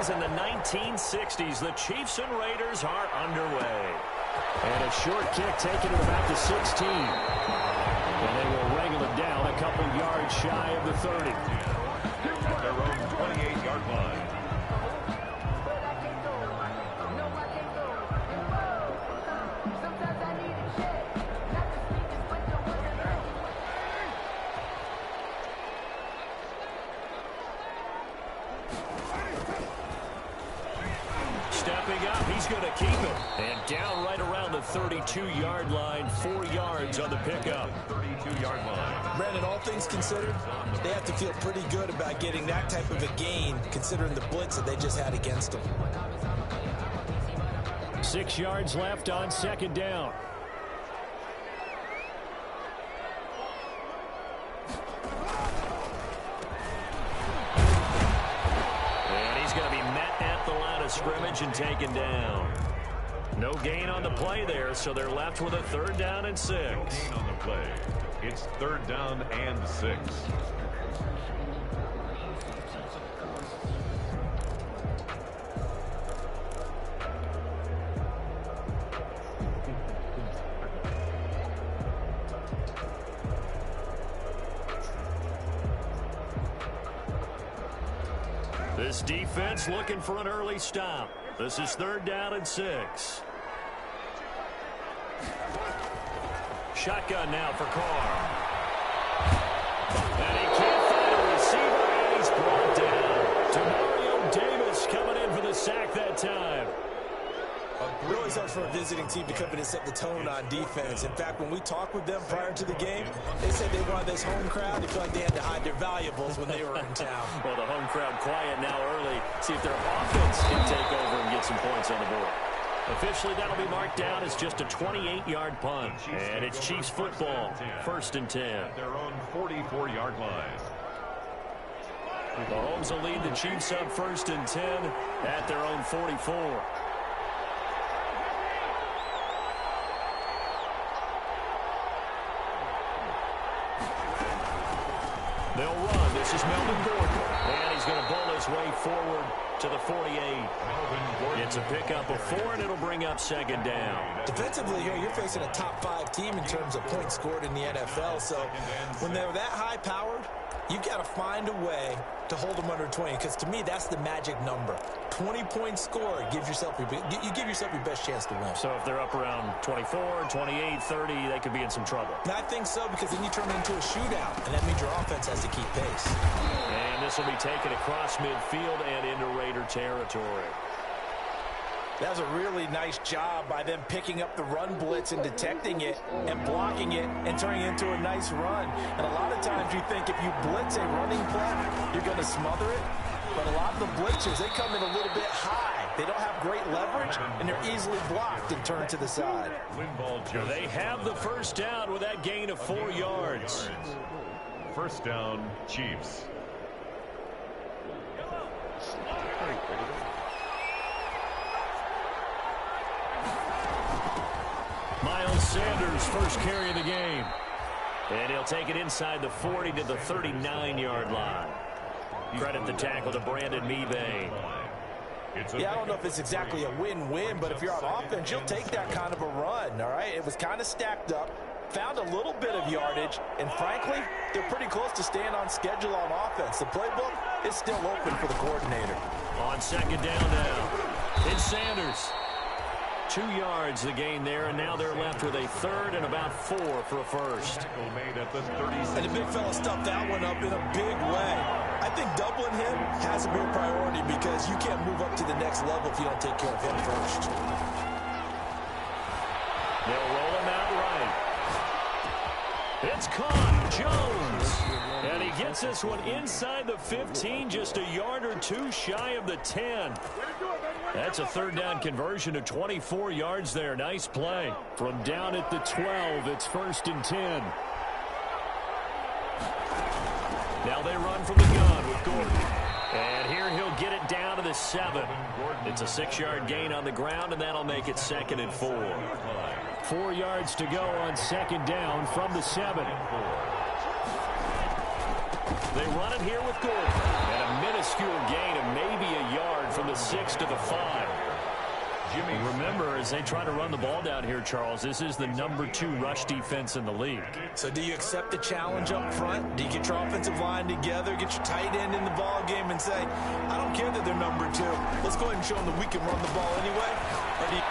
as in the 1960s. The Chiefs and Raiders are underway. And a short kick taken at about the 16. And they will wrangle it down a couple yards shy of the 30. At their own 28-yard line. Stepping up, he's going to keep it. And down right around the 32-yard line, 4 yards on the pickup. 32-yard line. Brandon, all things considered, they have to feel pretty good about getting that type of a gain, considering the blitz that they just had against them. 6 yards left on second down. And he's going to be met at the line of scrimmage and taken down. No gain on the play there, so they're left with a 3rd down and 6. No gain on the play. It's 3rd down and 6. This defense looking for an early stop. This is 3rd down and 6. Shotgun now for Carr. And he can't find a receiver, and he's brought down. Demario Davis coming in for the sack that time. It always helps for a visiting team to come in and set the tone on defense. In fact, when we talked with them prior to the game, they said they wanted this home crowd. They feel like they had to hide their valuables when they were in town. Well, the home crowd quiet now early. See if their offense can take over and get some points on the board. Officially, that'll be marked down as just a 28-yard punt. And it's Chiefs football, 1st and 10. At their own 44-yard line. Mahomes will lead the Chiefs up 1st and 10 at their own 44. They'll run. This is Melvin Gordon. And he's going to bowl his way forward to the 48. It's a pickup of 4, and it'll bring up 2nd down. Defensively here, you're facing a top 5 team in terms of points scored in the NFL. So when they're that high-powered, you've got to find a way to hold them under 20, because to me, that's the magic number. 20 points scored, you give yourself your best chance to win. So if they're up around 24, 28, 30, they could be in some trouble. And I think so, because then you turn it into a shootout, and that means your offense has to keep pace. And this will be taken across midfield and into Raider territory. That was a really nice job by them picking up the run blitz and detecting it and blocking it and turning it into a nice run. And a lot of times you think if you blitz a running play, you're going to smother it. But a lot of the blitzers, they come in a little bit high. They don't have great leverage, and they're easily blocked and turned to the side. They have the 1st down with that gain of 4 yards. 1st down, Chiefs. Miles Sanders, first carry of the game. And he'll take it inside the 40 to the 39-yard line. Credit the tackle to Brandon Mebane. Yeah, I don't know if it's exactly a win-win, but if you're on offense, you'll take that kind of a run, all right? It was kind of stacked up, found a little bit of yardage, and frankly, they're pretty close to staying on schedule on offense. The playbook is still open for the coordinator. On 2nd down now, it's Sanders. 2 yards the gain there, and now they're left with a 3rd and about 4 for a 1st. And the big fella stuffed that one up in a big way. I think doubling him has to be a priority, because you can't move up to the next level if you don't take care of him first. They'll roll him out right. It's caught. Jones. And he gets this one inside the 15, just a yard or 2 shy of the 10. That's a 3rd down conversion to 24 yards there. Nice play. From down at the 12, it's 1st and 10. Now they run from the gun with Gordon. And here he'll get it down to the 7. It's a 6-yard gain on the ground, and that'll make it 2nd and 4. 4 yards to go on 2nd down from the 7. They run it here with Gordon. And a minute minuscule gain of maybe a yard from the 6 to the 5. Remember, as they try to run the ball down here, Charles, this is the #2 rush defense in the league. So do you accept the challenge up front? Do you get your offensive line together, get your tight end in the ball game and say, I don't care that they're #2. Let's go ahead and show them that we can run the ball anyway?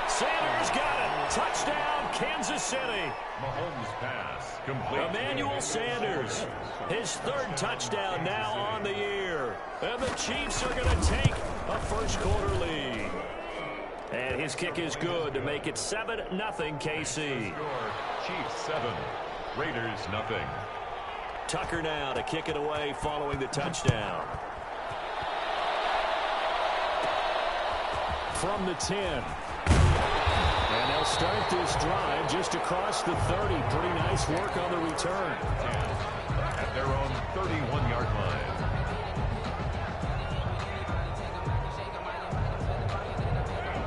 Sanders got it. Touchdown, Kansas City. Mahomes pass complete. Emmanuel Sanders, his 3rd touchdown now on the year. And the Chiefs are going to take a first-quarter lead. And his kick is good to make it 7-0 KC. Chiefs 7, Raiders 0. Tucker now to kick it away following the touchdown. From the 10. And they'll start this drive just across the 30. Pretty nice work on the return. At their own 31-yard line.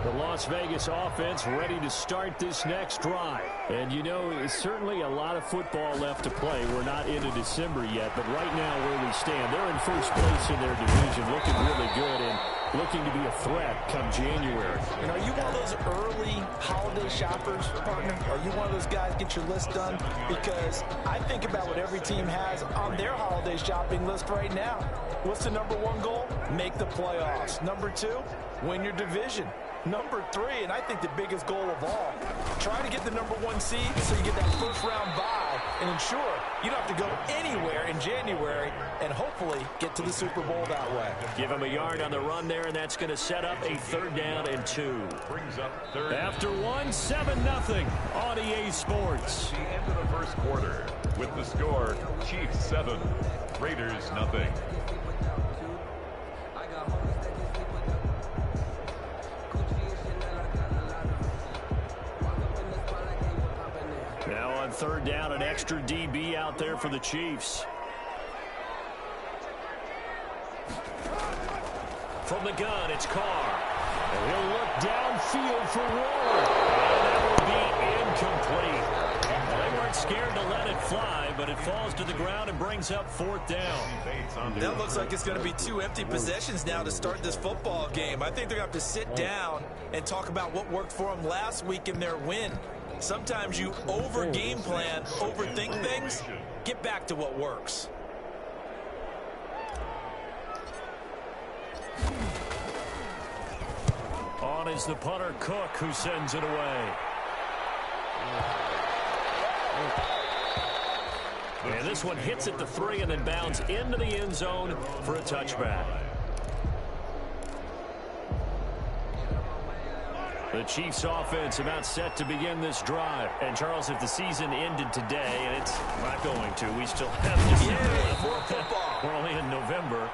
The Las Vegas offense ready to start this next drive. And, you know, it's certainly a lot of football left to play. We're not into December yet, but right now where we stand, they're in first place in their division, looking really good and looking to be a threat come January. And are you one of those early holiday shoppers, partner? Are you one of those guys get your list done? Because I think about what every team has on their holiday shopping list right now. What's the #1 goal? Make the playoffs. #2, win your division. #3, and I think the biggest goal of all, try to get the #1 seed so you get that first-round bye and ensure you don't have to go anywhere in January and hopefully get to the Super Bowl that way. Give him a yard on the run there, and that's going to set up a 3rd down and 2. Brings up 3rd. After 1, 7-0 on EA Sports. The end of the first quarter with the score, Chiefs 7, Raiders 0. Now on 3rd down, an extra DB out there for the Chiefs. From the gun, it's Carr. And he'll look downfield for Ward. And that will be incomplete. They weren't scared to let it fly, but it falls to the ground and brings up 4th down. That looks like it's going to be 2 empty possessions now to start this football game. I think they're going to have to sit down and talk about what worked for them last week in their win. Sometimes you over-game plan, overthink things. Get back to what works. On is the punter, Cook, who sends it away. And this one hits at the 3 and then bounds into the end zone for a touchback. The Chiefs offense about set to begin this drive. And Charles, if the season ended today, and it's not going to, we still have December left. We're only in November,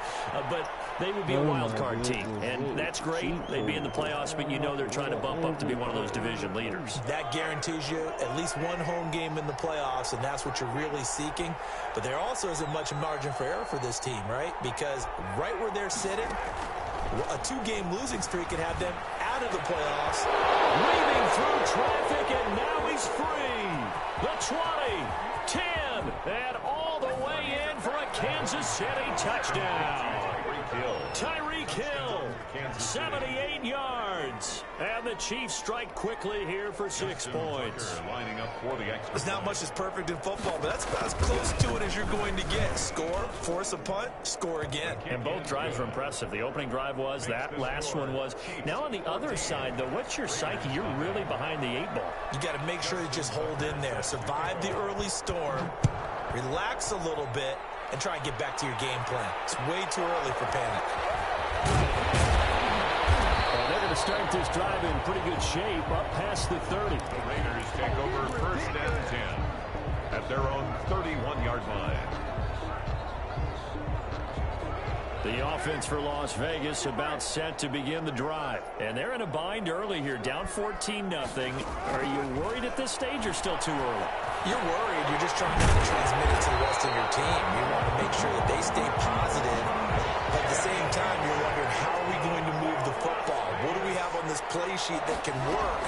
but they would be a wild card team. And that's great. They'd be in the playoffs, but you know they're trying to bump up to be one of those division leaders. That guarantees you at least 1 home game in the playoffs, and that's what you're really seeking. But there also isn't much margin for error for this team, right? Because right where they're sitting, a 2-game losing streak could have them out of the playoffs. Weaving through traffic, and now he's free. The 20, 10, and all the way in for a Kansas City touchdown. Tyreek Hill, 78 yards. And the Chiefs strike quickly here for 6 points. Lining up for the extra. There's not much that's perfect in football, but that's about as close to it as you're going to get. Score, force a punt, score again. And both drives were impressive. The opening drive was, that last one was. Now on the other side, though, what's your psyche? You're really behind the 8 ball. You got to make sure you just hold in there. Survive the early storm, relax a little bit, and try and get back to your game plan. It's way too early for panic. Well, they're going to start this drive in pretty good shape, up past the 30. The Raiders take over 1st and 10 at their own 31-yard line. The offense for Las Vegas about set to begin the drive. And they're in a bind early here, down 14-0. Are you worried at this stage or still too early? You're worried. You're just trying to transmit it to the rest of your team. You want to make sure that they stay positive. But at the same time, you're wondering, how are we going to move the football? What do we have on this play sheet that can work?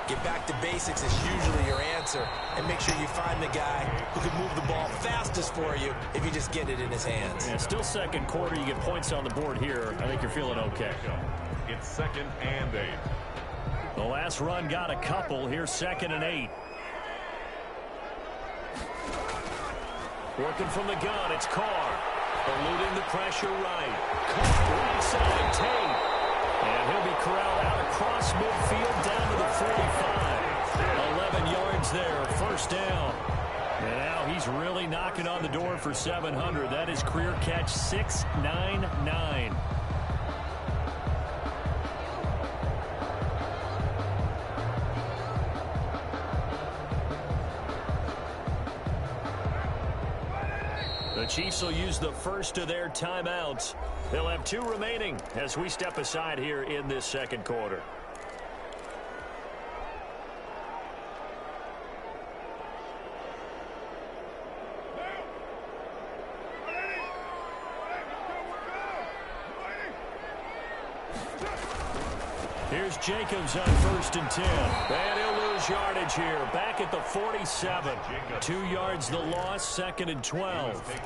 Get back to basics is usually your answer. And make sure you find the guy who can move the ball fastest for you if you just get it in his hands. Yeah, still second quarter. You get points on the board here. I think you're feeling okay. It's 2nd and 8. The last run got a couple. Here's 2nd and 8. Working from the gun, it's Carr. Eluding the pressure right. Carr, right side, Tate. And he'll be corralled out across midfield down to the 45. 11 yards there, first down. And now he's really knocking on the door for 700. That is career catch 699. The Chiefs will use the first of their timeouts. They'll have 2 remaining as we step aside here in this second quarter. Here's Jacobs on 1st and 10. And he'll lose yardage here. Back at the 47. 2 yards the loss, 2nd and 12.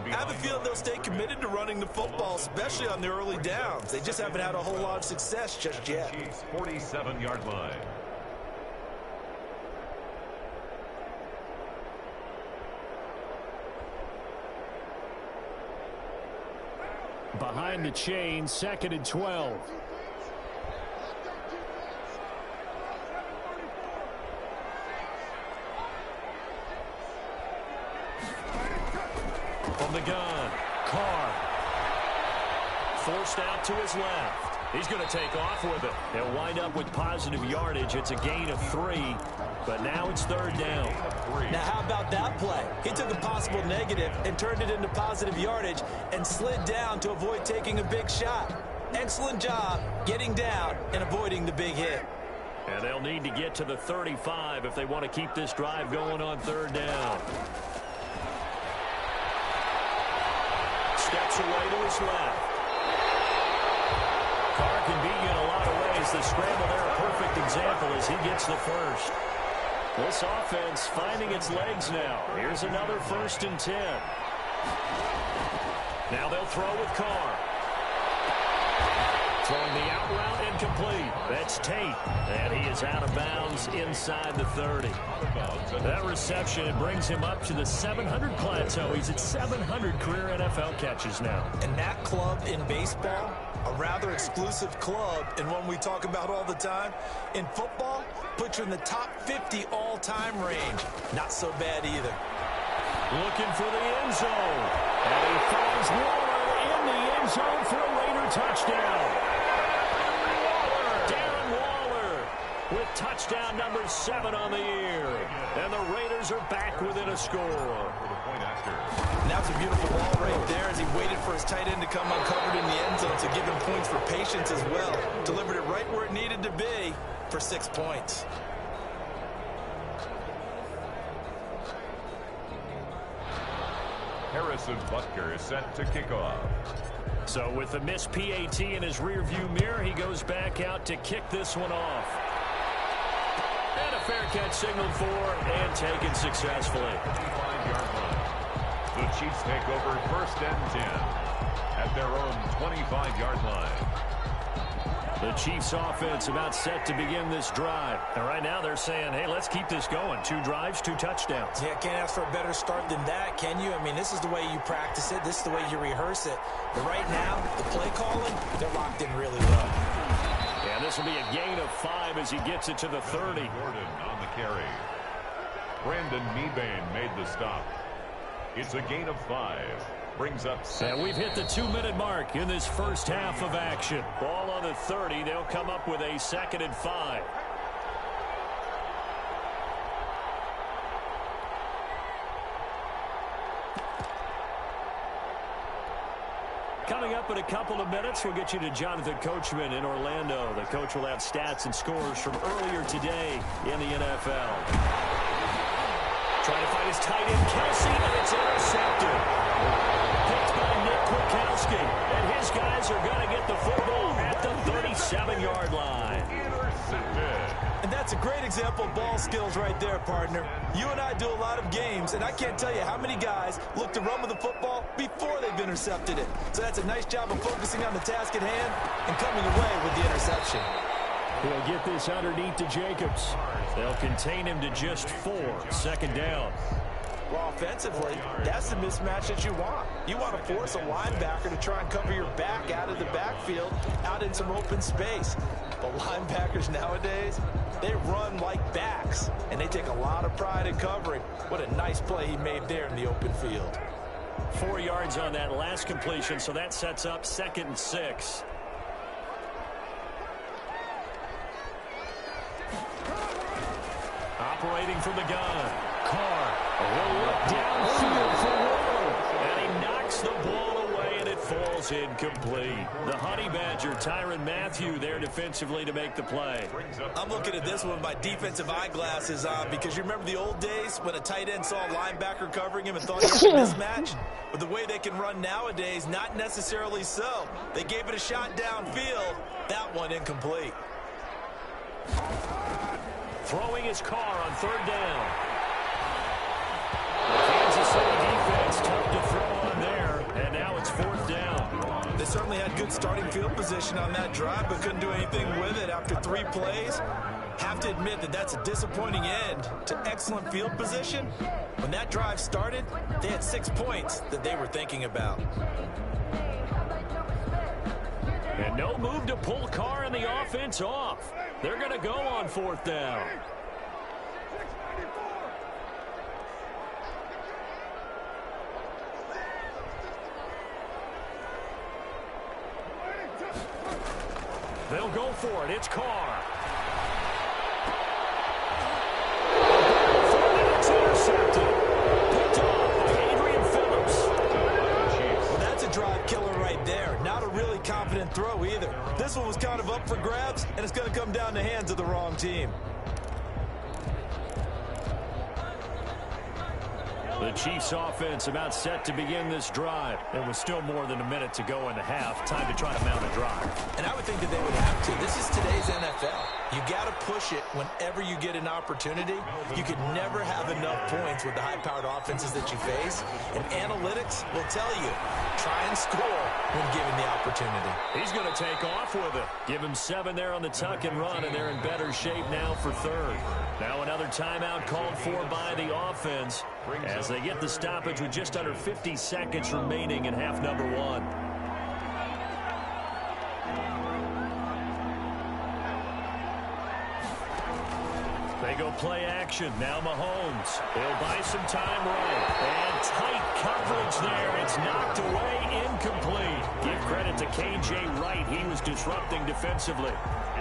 I have a feeling they'll stay committed to running the football, especially on the early downs. They just haven't had a whole lot of success just yet. 47-yard line. Behind the chain, 2nd and 12. From the gun, Carr. Forced out to his left. He's going to take off with it. They'll wind up with positive yardage. It's a gain of 3, but now it's 3rd down. Now, how about that play? He took a possible negative and turned it into positive yardage and slid down to avoid taking a big shot. Excellent job getting down and avoiding the big hit. And they'll need to get to the 35 if they want to keep this drive going on 3rd down. Steps away to his left. Carr can beat you in a lot of ways. The scramble there, a perfect example as he gets the first. This offense finding its legs now. Here's another 1st and 10. Now they'll throw with Carr. Throwing the out route incomplete. That's Tate. And he is out of bounds inside the 30. That reception, it brings him up to the 700 plateau. He's at 700 career NFL catches now. And that club in baseball, a rather exclusive club and one we talk about all the time. In football, puts you in the top 50 all-time range. Not so bad either. Looking for the end zone. And he finds Waller in the end zone for a Raider touchdown. With touchdown number 7 on the year. And the Raiders are back within a score. And that's a beautiful ball right there as he waited for his tight end to come uncovered in the end zone to give him points for patience as well. Delivered it right where it needed to be for 6 points. Harrison Butker is set to kick off. So with the missed PAT in his rearview mirror, he goes back out to kick this one off. And a fair catch signaled for and taken successfully. 25-yard line. The Chiefs take over 1st and 10 at their own 25-yard line. The Chiefs offense about set to begin this drive. And right now they're saying, hey, let's keep this going. 2 drives, 2 touchdowns. Yeah, can't ask for a better start than that, can you? I mean, this is the way you practice it. This is the way you rehearse it. But right now, the play calling, they're locked in really well. And this will be a gain of 5 as he gets it to the 30. Gordon on the carry. Brandon Mebane made the stop. It's a gain of 5. Brings up 7. And we've hit the 2-minute mark in this first half of action. Ball on the 30. They'll come up with a 2nd and 5. Coming up in a couple of minutes, we'll get you to Jonathan Coachman in Orlando. The coach will have stats and scores from earlier today in the NFL. Trying to find his tight end, Kelsey, and it's intercepted. Picked by Nick Kwiatkowski, and his guys are going to get the football at the 37-yard line. Intercepted. And And that's a great example of ball skills right there, partner. You and I do a lot of games, and I can't tell you how many guys look to run with the football before they've intercepted it. So that's a nice job of focusing on the task at hand and coming away with the interception. He'll get this underneath to Jacobs. They'll contain him to just 4. Second down. Well, offensively, that's the mismatch that you want. You want to force a linebacker to try and cover your back out of the backfield, out in some open space. But linebackers nowadays, they run like backs, and they take a lot of pride in covering. What a nice play he made there in the open field. 4 yards on that last completion, so that sets up 2nd and 6. Operating from the gun. Carr. A little look downfield for Ward. And he knocks the ball away, and it falls incomplete. The Honey Badger, Tyrann Mathieu, there defensively to make the play. I'm looking at this one with my defensive eyeglasses on because you remember the old days when a tight end saw a linebacker covering him and thought he had a mismatch? But the way they can run nowadays, not necessarily so. They gave it a shot downfield. That one incomplete. Throwing his Carr on 3rd down. The Kansas City defense tough to throw on there, and now it's 4th down. They certainly had good starting field position on that drive, but couldn't do anything with it after 3 plays. Have to admit that that's a disappointing end to excellent field position. When that drive started, they had 6 points that they were thinking about. And no move to pull Carr and the offense off. They're going to go on 4th down. They'll go for it. It's Carr. It's intercepted. Picked off by Adrian Phillips. Well, that's a drive killer right there. Not a really confident throw either. This one was kind of up for grabs, and it's going to come down the hands of the wrong team. The Chiefs offense about set to begin this drive. There was still more than a minute to go in the half. Time to try to mount a drive. And I would think that they would have to. This is today's NFL. You got to push it whenever you get an opportunity. You could never have enough points with the high-powered offenses that you face. And analytics will tell you, try and score when given the opportunity. He's going to take off with it. Give him 7 there on the tuck and run, and they're in better shape now for 3rd. Now another timeout called for by the offense as they get the stoppage with just under 50 seconds remaining in half number 1. They go play action. Now Mahomes. He'll buy some time right. And tight coverage there. It's knocked away, incomplete. Give credit to K.J. Wright. He was disrupting defensively.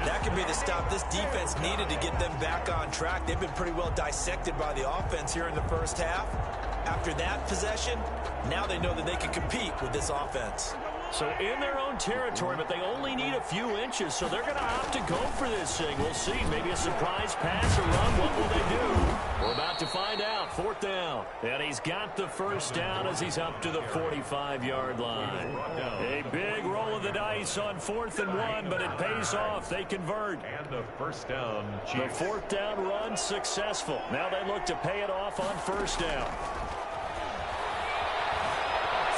That could be the stop this defense needed to get them back on track. They've been pretty well dissected by the offense here in the first half. After that possession, now they know that they can compete with this offense. So in their own territory, but they only need a few inches, so they're going to opt to go for this thing. We'll see. Maybe a surprise pass or run. What will they do? We're about to find out. 4th down. And he's got the first down as he's up to the 45-yard line. A big roll of the dice on 4th and 1, but it pays off. They convert. And the first down. The 4th down run successful. Now they look to pay it off on 1st down.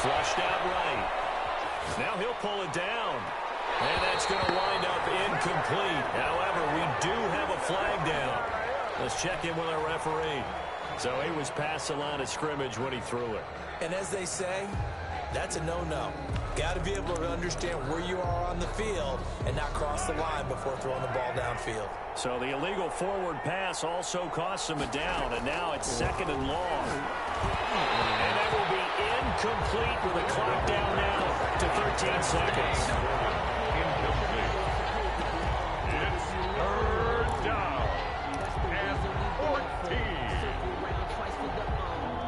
Flushed out right. Now he'll pull it down. And that's going to wind up incomplete. However, we do have a flag down. Let's check in with our referee. So he was past the line of scrimmage when he threw it. And as they say, that's a no-no. Got to be able to understand where you are on the field and not cross the line before throwing the ball downfield. So the illegal forward pass also costs him a down, and now it's 2nd and long. And that will be incomplete with a clock down now to 13 seconds. Incomplete. It's 3rd down and 14.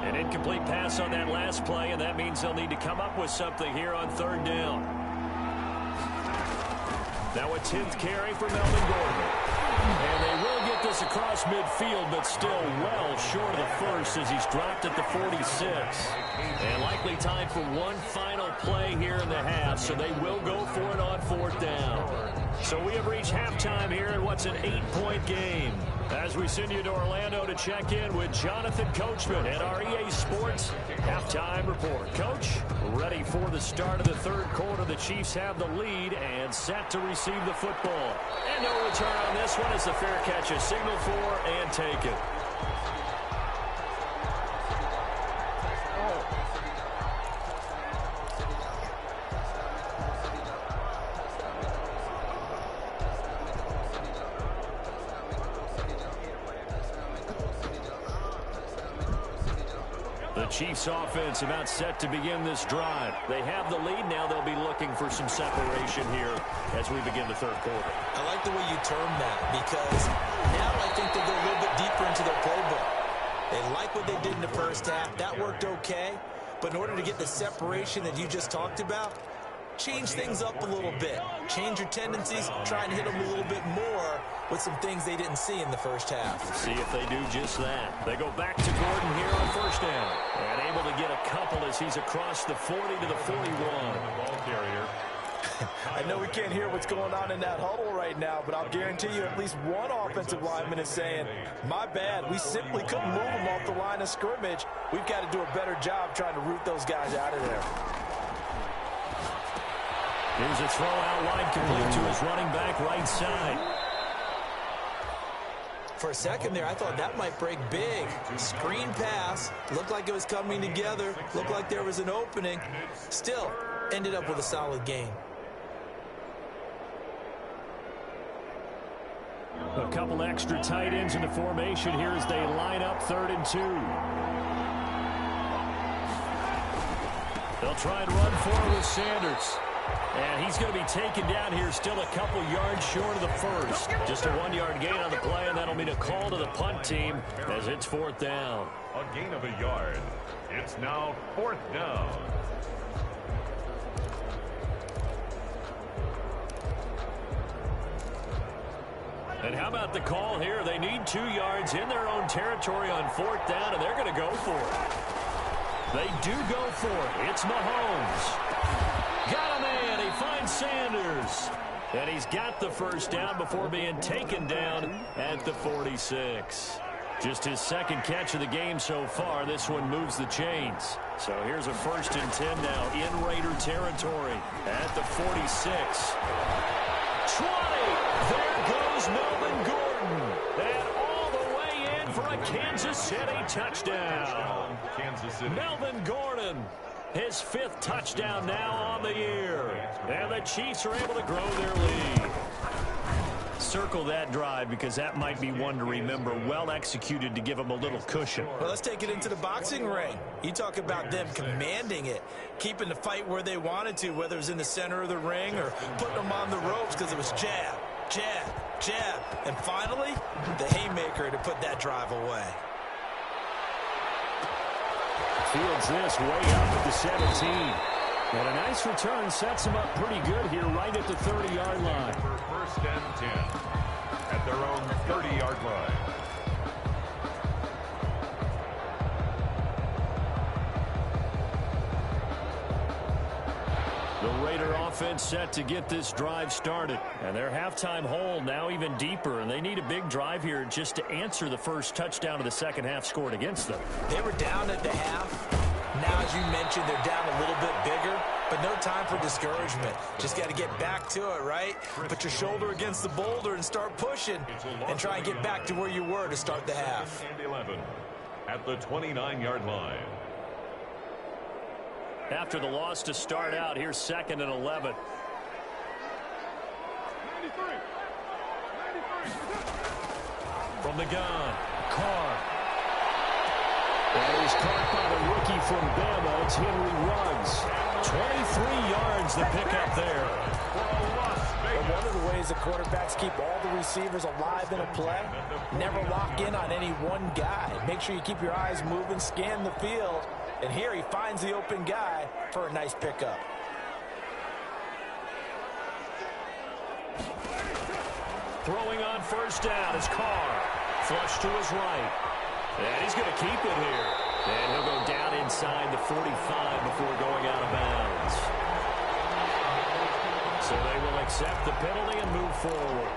An incomplete pass on that last play, and that means they'll need to come up with something here on 3rd down. Now a 10th carry for Melvin Gordon. And they will get this across midfield, but still well short of the first as he's dropped at the 46. And likely time for one final play here in the half, so they will go for it on 4th down. So we have reached halftime here in what's an 8-point game. As we send you to Orlando to check in with Jonathan Coachman at our EA Sports Halftime Report. Coach, ready for the start of the 3rd quarter. The Chiefs have the lead and set to receive the football. And no return on this one as the fair catch is signaled for and taken. The Chiefs offense about set to begin this drive. They have the lead. Now they'll be looking for some separation here as we begin the 3rd quarter. I like the way you term that because now I think they go a little bit deeper into their playbook. They like what they did in the first half. That worked okay. But in order to get the separation that you just talked about, change things up a little bit. Change your tendencies. Try and hit them a little bit more with some things they didn't see in the first half. See if they do just that. They go back to Gordon here on 1st down. And able to get a couple as he's across the 40 to the 41. Ball carrier. I know we can't hear what's going on in that huddle right now, but I'll guarantee you at least one offensive lineman is saying, my bad, we simply couldn't move them off the line of scrimmage. We've got to do a better job trying to root those guys out of there. Here's a throw out wide complete to his running back right side. For a second there, I thought that might break big. Screen pass. Looked like it was coming together. Looked like there was an opening. Still, ended up with a solid gain. A couple extra tight ends in the formation here as they line up 3rd and 2. They'll try and run forward with Sanders. And he's going to be taken down here, still a couple yards short of the first. Just a 1-yard gain on the play, and that'll mean a call to the punt team as it's 4th down. A gain of a yard. It's now 4th down. And how about the call here? They need 2 yards in their own territory on 4th down, and they're going to go for it. They do go for it. It's Mahomes. Got a man. He finds Sanders. And he's got the 1st down before being taken down at the 46. Just his 2nd catch of the game so far. This one moves the chains. So here's a 1st and 10 now in Raider territory at the 46. 20. There goes Melvin Gordon. And all the way in for a Kansas City touchdown. Kansas City. Melvin Gordon. His 5th touchdown now on the year. And the Chiefs are able to grow their lead. Circle that drive because that might be one to remember. Well executed to give them a little cushion. Well, let's take it into the boxing ring. You talk about them commanding it, keeping the fight where they wanted to, whether it was in the center of the ring or putting them on the ropes because it was jab, jab, jab. And finally, the haymaker to put that drive away. Fields this way up at the 17. And a nice return sets him up pretty good here right at the 30-yard line. For 1st and 10 at their own 30-yard line. The Raider offense set to get this drive started. And their halftime hole now even deeper. And they need a big drive here just to answer the first touchdown of the 2nd half scored against them. They were down at the half. Now, as you mentioned, they're down a little bit bigger, but no time for discouragement. Just got to get back to it, right? Put your shoulder against the boulder and start pushing and try and get back to where you were to start the half. And 11 at the 29-yard line. After the loss to start out, here's 2nd and 11. From the gun, Carr. And he's caught by the rookie from Bama. It's Henry Ruggs. 23 yards the pickup there. Well, one of the ways the quarterbacks keep all the receivers alive in a play, never lock in on any one guy. Make sure you keep your eyes moving, scan the field. And here he finds the open guy for a nice pickup. Throwing on first down is Carr. Flush to his right. And he's going to keep it here. And he'll go down inside the 45 before going out of bounds. So they will accept the penalty and move forward.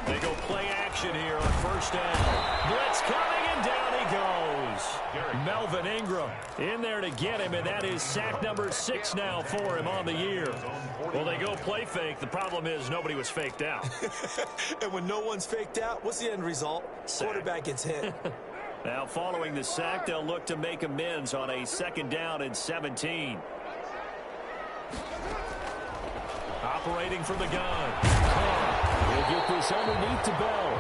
They go play action here on first down. Blitz coming, and down he goes. Melvin Ingram in there to get him, and that is sack number 6 now for him on the year. Well, they go play fake. The problem is nobody was faked out. And when no one's faked out, what's the end result? Sack. Quarterback gets hit. Now, following the sack, they'll look to make amends on a 2nd down and 17. Operating from the gun. He'll get this underneath to Bell.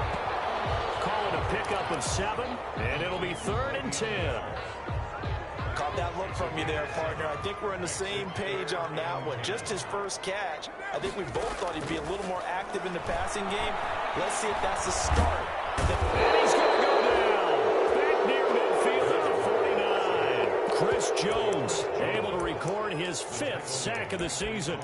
Call it a pickup of 7, and it'll be 3rd and 10. Caught that look from you there, partner. I think we're on the same page on that one. Just his first catch. I think we both thought he'd be a little more active in the passing game. Let's see if that's the start. And he's going to go down. Back near midfield at the 49. Chris Jones able to record his 5th sack of the season.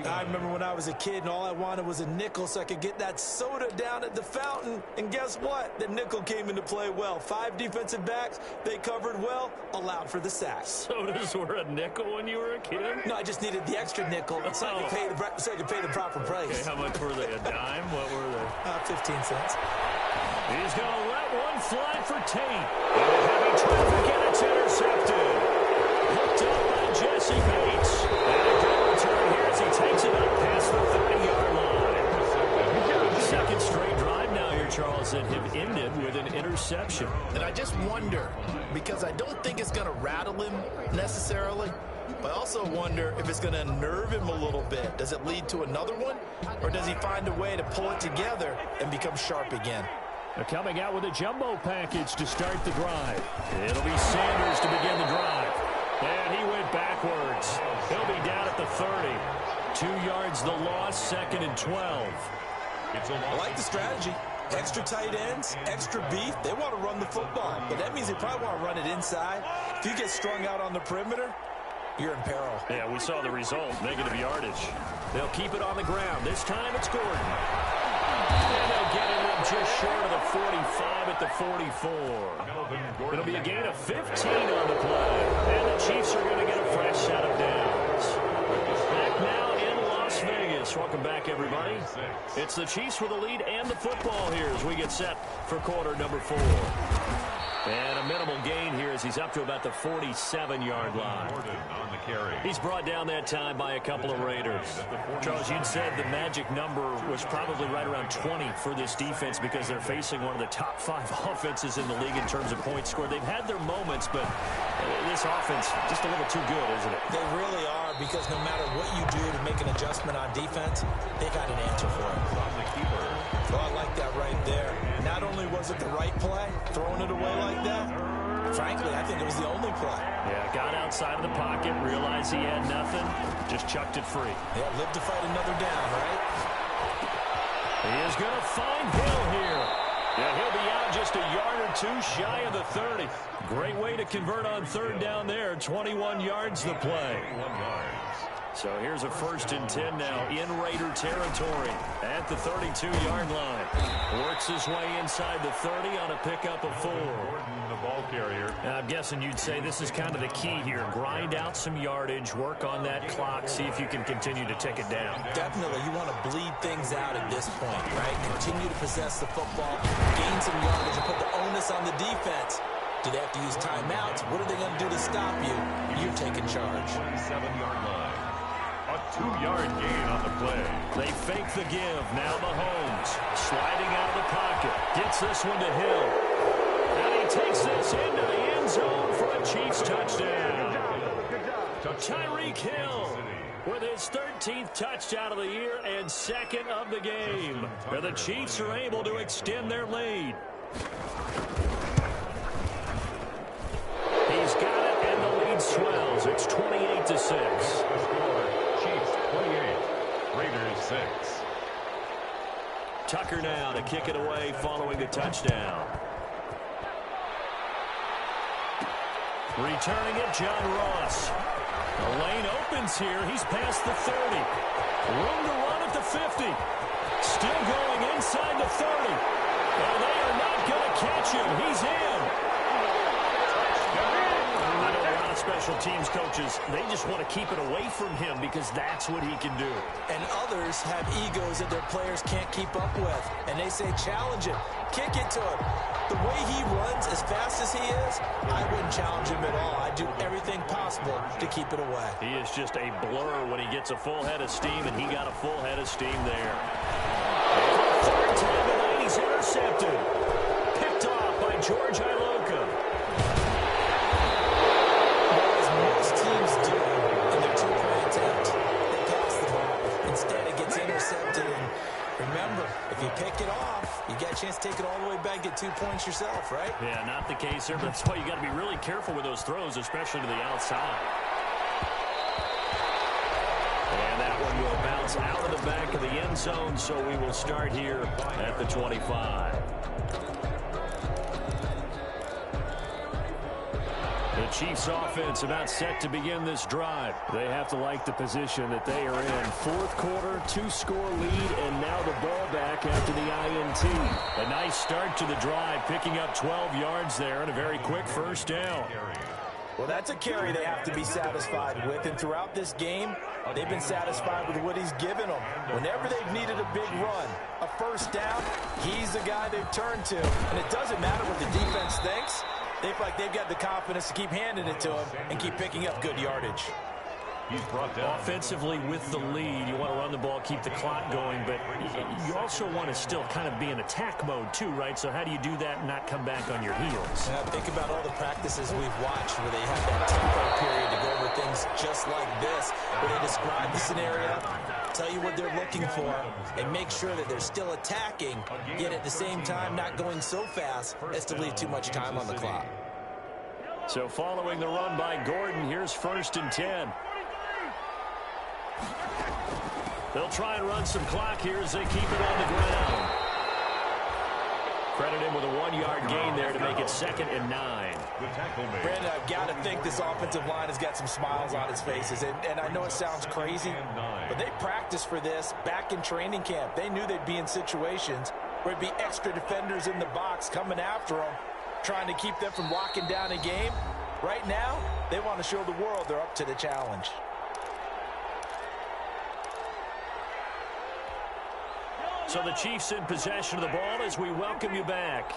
I remember when I was a kid and all I wanted was a nickel so I could get that soda down at the fountain. And guess what? The nickel came into play well. 5 defensive backs, they covered well, allowed for the sack. Sodas were a nickel when you were a kid? No, I just needed the extra nickel so I could pay the proper price. Okay, how much were they? A dime? What were they? 15 cents. He's going to let one fly for Tate. Into heavy traffic, and it's intercepted. Hooked up by Jesse Bates. And a good return here as he takes it up past the 30-yard line. Second straight drive now here, Charles, that have ended with an interception. And I just wonder, because I don't think it's going to rattle him necessarily, but I also wonder if it's going to unnerve him a little bit. Does it lead to another one, or does he find a way to pull it together and become sharp again? They're coming out with a jumbo package to start the drive. It'll be Sanders to begin the drive. And he went backwards. He'll be down at the 30. 2 yards the loss, 2nd and 12. I like the strategy. Extra tight ends, extra beef. They want to run the football, but that means they probably want to run it inside. If you get strung out on the perimeter, you're in peril. Yeah, we saw the result, negative yardage. They'll keep it on the ground. This time it's Gordon. And they'll get him just short of the 45 at the 44. It'll be a gain of 15 on the play. And the Chiefs are going to get a fresh set of downs. Back now in Las Vegas. Welcome back, everybody. It's the Chiefs with the lead and the football here as we get set for quarter number 4. And a minimal gain here as he's up to about the 47-yard line. He's brought down that time by a couple of Raiders. Charles, you'd said the magic number was probably right around 20 for this defense because they're facing one of the top 5 offenses in the league in terms of points scored. They've had their moments, but this offense just a little too good, isn't it? They really are, because no matter what you do to make an adjustment on defense, they got an answer for it. Oh, I like that right there. Not only was it the right play, throwing it away like that, frankly, I think it was the only play. Yeah, got outside of the pocket, realized he had nothing, just chucked it free. Yeah, live to fight another down, right? He is going to find Hill here. Yeah, he'll be out just a yard or 2 shy of the 30. Great way to convert on 3rd down there. 21 yards the play. So here's a 1st and 10 now in Raider territory at the 32-yard line. Works his way inside the 30 on a pickup of 4. The ball carrier. I'm guessing you'd say this is kind of the key here. Grind out some yardage, work on that clock, see if you can continue to tick it down. Definitely. You want to bleed things out at this point, right? Continue to possess the football, gain some yardage, and put the onus on the defense. Do they have to use timeouts? What are they going to do to stop you? You're taking charge. 7-yard line. A 2-yard gain on the play. They fake the give. Now Mahomes sliding out of the pocket. Gets this one to Hill. And he takes this into the end zone for a Chiefs touchdown. Tyreek Hill with his 13th touchdown of the year and 2nd of the game. Where the Chiefs are able to extend their lead. He's got it, and the lead swells. It's 28-6. Chiefs 28, Raiders 6. Tucker now to kick it away following the touchdown. Returning it, John Ross. The lane opens here. He's past the 30. Room to run at the 50. Still going inside the 30. And they are not going to catch him. He's in. I know a lot of special teams coaches, they just want to keep it away from him because that's what he can do. And others have egos that their players can't keep up with. And they say, challenge him. Kick it to him. The way he runs as fast as he is, I wouldn't challenge him at all. I'd do everything possible to keep it away. He is just a blur when he gets a full head of steam, and he got a full head of steam there. Third time tonight, he's intercepted. Picked off by George Iloka. As most teams do in their two-point attempt, they pass the ball. Instead, it gets intercepted. And remember, if you pick it off, you get a chance to take it all the way back, get 2 points yourself, right? Yeah, not the case here, but that's why you got to be really careful with those throws, especially to the outside. And that one will bounce out of the back of the end zone, so we will start here at the 25. The Chiefs offense about set to begin this drive. They have to like the position that they are in. Fourth quarter, 2-score lead, and now the ball back after the INT. A nice start to the drive, picking up 12 yards there and a very quick first down. Well, that's a carry they have to be satisfied with, and throughout this game, they've been satisfied with what he's given them. Whenever they've needed a big run, a first down, he's the guy they've turned to. And it doesn't matter what the defense thinks. They feel like they've got the confidence to keep handing it to him and keep picking up good yardage. He's brought down. Offensively with the lead, you want to run the ball, keep the clock going, but you also want to still kind of be in attack mode too, right? So how do you do that and not come back on your heels? Yeah, think about all the practices we've watched where they have that tempo period to go over things just like this, where they describe the scenario, tell you what they're looking for, and make sure that they're still attacking, yet at the same time not going so fast as to leave too much time on the clock. So following the run by Gordon, here's 1st and 10. They'll try and run some clock here as they keep it on the ground. Credit him with a 1-yard gain there to make it 2nd and 9. Brandon, I've got to think this offensive line has got some smiles on its faces. And I know it sounds crazy, but they practiced for this back in training camp. They knew they'd be in situations where it'd be extra defenders in the box coming after them, trying to keep them from locking down a game. Right now, they want to show the world they're up to the challenge. So the Chiefs in possession of the ball as we welcome you back.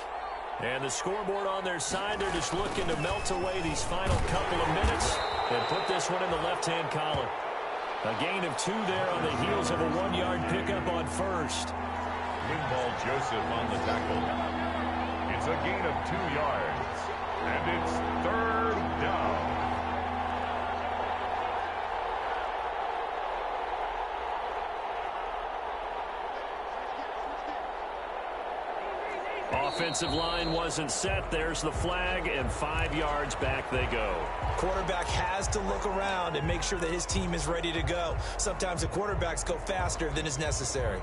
And the scoreboard on their side, they're just looking to melt away these final couple of minutes and put this one in the left-hand column. A gain of 2 there on the heels of a 1-yard pickup on first. Linval Joseph on the tackle. It's a gain of 2 yards, and it's 3rd down. Offensive line wasn't set. There's the flag, and 5 yards back they go. Quarterback has to look around and make sure that his team is ready to go. Sometimes the quarterbacks go faster than is necessary.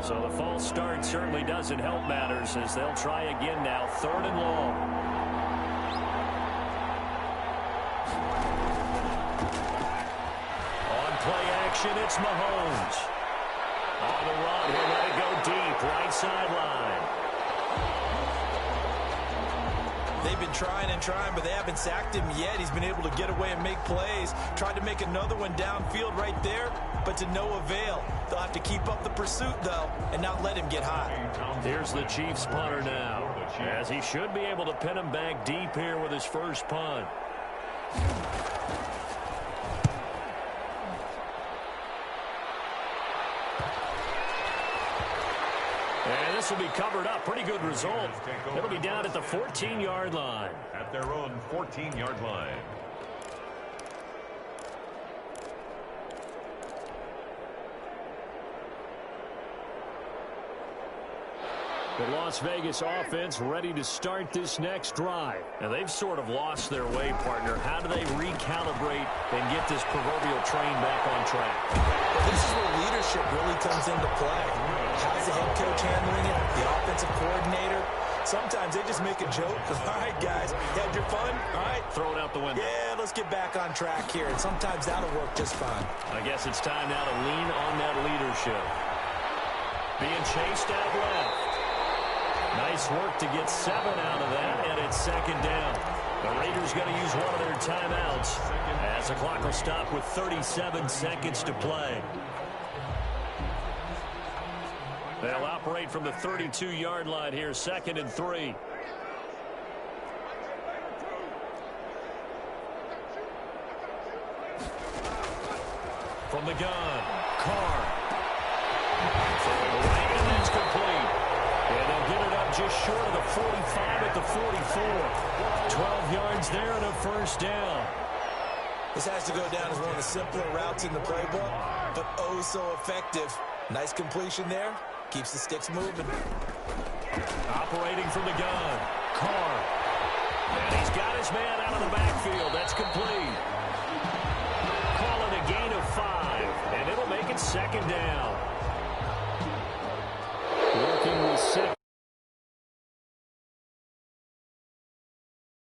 So the false start certainly doesn't help matters as they'll try again now. 3rd and long. Play action, it's Mahomes. On the run, he'll let it go deep, right sideline. They've been trying and trying, but they haven't sacked him yet. He's been able to get away and make plays. Tried to make another one downfield right there, but to no avail. They'll have to keep up the pursuit, though, and not let him get hot. Here's the Chiefs punter now, as he should be able to pin him back deep here with his first punt. And this will be covered up. Pretty good result. It'll be down at the 14-yard line. At their own 14-yard line. The Las Vegas offense ready to start this next drive. And they've sort of lost their way, partner. How do they recalibrate and get this proverbial train back on track? Well, this is where leadership really comes into play. How's the head coach handling it? The offensive coordinator? Sometimes they just make a joke. All right, guys, had your fun? All right. Throw it out the window. Yeah, let's get back on track here. And sometimes that'll work just fine. I guess it's time now to lean on that leadership. Being chased out left. Nice work to get 7 out of that, and it's second down. The Raiders going to use one of their timeouts as the clock will stop with 37 seconds to play. They'll operate from the 32-yard line here, 2nd and 3. From the gun, Carr. Throwing away, and that's complete. And they'll get it up just short of the 45 at the 44. 12 yards there and a first down. This has to go down as one of the simpler routes in the playbook, but oh so effective. Nice completion there. Keeps the sticks moving. Operating from the gun, Carr. And he's got his man out of the backfield. That's complete. Call it a gain of 5, and it'll make it second down.